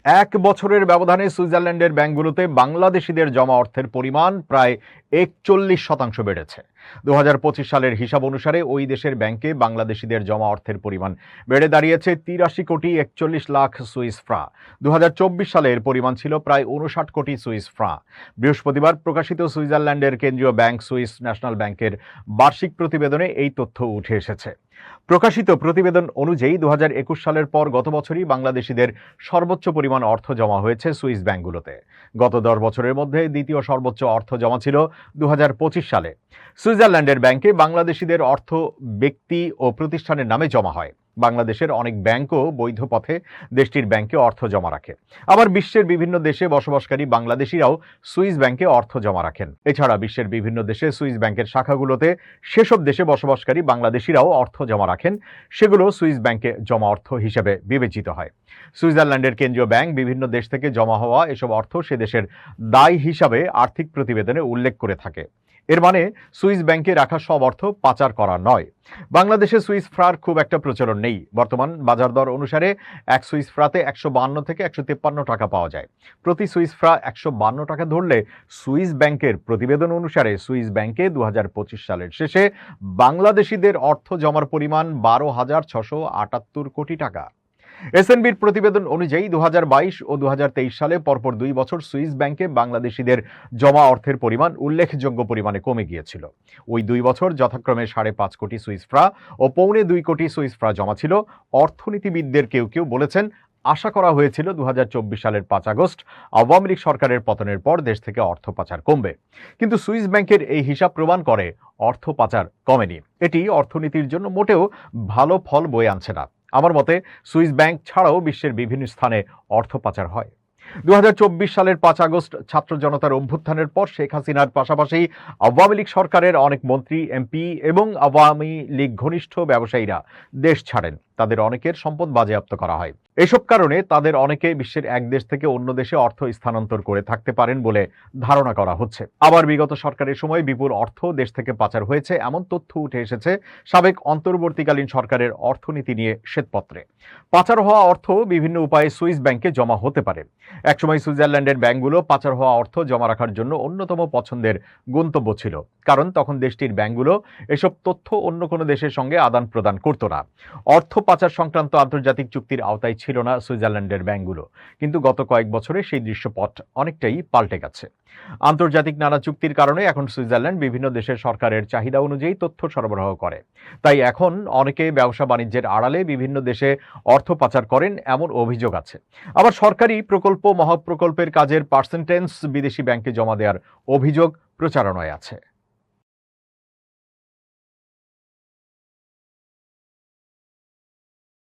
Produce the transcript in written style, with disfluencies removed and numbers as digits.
এক বছরের ব্যবধানে সুইজারল্যান্ডের ব্যাংকগুলোতে বাংলাদেশিদের জমা অর্থের পরিমাণ প্রায় ৪১% বেড়েছে। ২০২৫ সালের হিসাব অনুসারে ওই দেশের ব্যাংকে বাংলাদেশিদের জমা অর্থের পরিমাণ বেড়ে দাঁড়িয়েছে ৮৩,৪১,০০,০০০ সুইস ফ্রাঁ। ২০২৪ সালে এর পরিমাণ ছিল প্রায় ৫৯ কোটি সুইস ফ্রাঁ। বৃহস্পতিবার প্রকাশিত সুইজারল্যান্ডের কেন্দ্রীয় ব্যাংক সুইস ন্যাশনাল ব্যাংকের বার্ষিক প্রতিবেদনে এই তথ্য উঠে এসেছে। প্রকাশিত প্রতিবেদন অনুযায়ী ২০২১ সালের পর গত বছরই বাংলাদেশিদের সর্বোচ্চ পরিমাণ অর্থ জমা হয়েছে সুইস ব্যাংকগুলোতে। গত ১০ বছরের মধ্যে দ্বিতীয় সর্বোচ্চ অর্থ জমা ছিল ২০২৫ সালে। সুইজারল্যান্ডের ব্যাংকে বাংলাদেশিদের অর্থ ব্যক্তি ও প্রতিষ্ঠানের নামে জমা হয়। বাংলাদেশের অনেক ব্যাংকও বৈধ পথে দেশটির ব্যাংকে অর্থ জমা রাখে। আবার বিশ্বের বিভিন্ন দেশে বসবাসকারী বাংলাদেশিরাও সুইস ব্যাংকে অর্থ জমা রাখেন। এছাড়া বিশ্বের বিভিন্ন দেশে সুইস ব্যাংকের শাখাগুলোতে সেসব দেশে বসবাসকারী বাংলাদেশিরাও অর্থ জমা রাখেন। সেগুলো সুইস ব্যাংকে জমা অর্থ হিসেবে বিবেচিত হয়। সুইজারল্যান্ডের কেন্দ্রীয় ব্যাংক বিভিন্ন দেশ থেকে জমা হওয়া এসব অর্থ সে দেশের দায় হিসাবে আর্থিক প্রতিবেদনে উল্লেখ করে থাকে। এর মানে সুইস ব্যাংকে রাখা সব অর্থ পাচার করা নয়। বাংলাদেশে সুইস ফ্রার খুব একটা প্রচলন নেই। বর্তমান বাজার দর অনুসারে এক সুইস ফ্রাতে ১৫২ থেকে ১৫৩ টাকা পাওয়া যায়। প্রতি সুইস ফ্রা ১৫২ টাকা ধরলে সুইস ব্যাংকের প্রতিবেদন অনুসারে সুইস ব্যাংকে ২০২৫ সালের শেষে বাংলাদেশিদের অর্থ জমার পরিমাণ ১২,৬৭৮ কোটি টাকা। এসএনবির প্রতিবেদন অনুযায়ী ২০২২ ও ২০২৩ সালে পরপর ২ বছর সুইস ব্যাংকে বাংলাদেশিদের জমা অর্থের পরিমাণ উল্লেখযোগ্য পরিমাণে কমে গিয়েছিল। ওই ২ বছর যথাক্রমে ৫.৫ কোটি সুইস ফ্রা ও ২.৫ কোটি সুইস ফ্রা জমা ছিল। অর্থনীতিবিদদের কেউ কেউ বলেছেন, আশা করা হয়েছিল ২০২৪ সালের ৫ আগস্ট আওয়ামী লীগ সরকারের পতনের পর দেশ থেকে অর্থ পাচার কমবে। কিন্তু সুইস ব্যাংকের এই হিসাব প্রমাণ করে অর্থ পাচার কমেনি। এটি অর্থনীতির জন্য মোটেও ভালো ফল বয়ে আনছে না। আমার মতে সুইস ব্যাংক ছাড়াও বিশ্বের বিভিন্ন স্থানে অর্থ পাচার হয়। ২০২৪ সালের ৫ আগস্ট ছাত্র জনতার অভ্যুত্থানের পর শেখ হাসিনার পাশাপাশি আওয়ামী লীগ সরকারের অনেক মন্ত্রী, এমপি এবং আওয়ামী লীগ ঘনিষ্ঠ ব্যবসায়ীরা দেশ ছাড়েন। তাদের অনেকের সম্পদ বাজেয়াপ্ত করা হয়। এসব কারণে তাদের অনেকে বিশ্বের এক দেশ থেকে অন্য দেশে অর্থ স্থানান্তর করে থাকতে পারেন বলে ধারণা করা হচ্ছে। আবার বিগত সরকারের সময় বিপুল অর্থ দেশ থেকে পাচার হয়েছে এমন তথ্য উঠে এসেছে সাবেক অন্তর্বর্তীকালীন সরকারের অর্থনীতি নিয়ে শ্বেতপত্রে। পাচার হওয়া অর্থ বিভিন্ন উপায়ে সুইস ব্যাংকে জমা হতে পারে। একসময় সুইজারল্যান্ডের ব্যাংকগুলো পাচার হওয়া অর্থ জমা রাখার জন্য অন্যতম পছন্দের গন্তব্য ছিল, কারণ তখন দেশটির ব্যাংকগুলো এসব তথ্য অন্য কোনো দেশের সঙ্গে আদান প্রদান করত না। অর্থ পাচার সংক্রান্ত আন্তর্জাতিক চুক্তির আওতায় ছিল না সুইজারল্যান্ডের ব্যাংকগুলো। কিন্তু গত কয়েক বছরে সেই দৃশ্যপট অনেকটাই পাল্টে গেছে। আন্তর্জাতিক নানা চুক্তির কারণে এখন সুইজারল্যান্ড বিভিন্ন দেশের সরকারের চাহিদা অনুযায়ী তথ্য সরবরাহ করে। তাই এখন অনেকে ব্যবসা বাণিজ্যের আড়ালে বিভিন্ন দেশে অর্থ পাচার করেন এমন অভিযোগ আছে। আবার সরকারি প্রকল্প, মহাপ্রকল্পের কাজের পার্সেন্টেজ বিদেশি ব্যাংকে জমা দেওয়ার অভিযোগ প্রচারণায় আছে।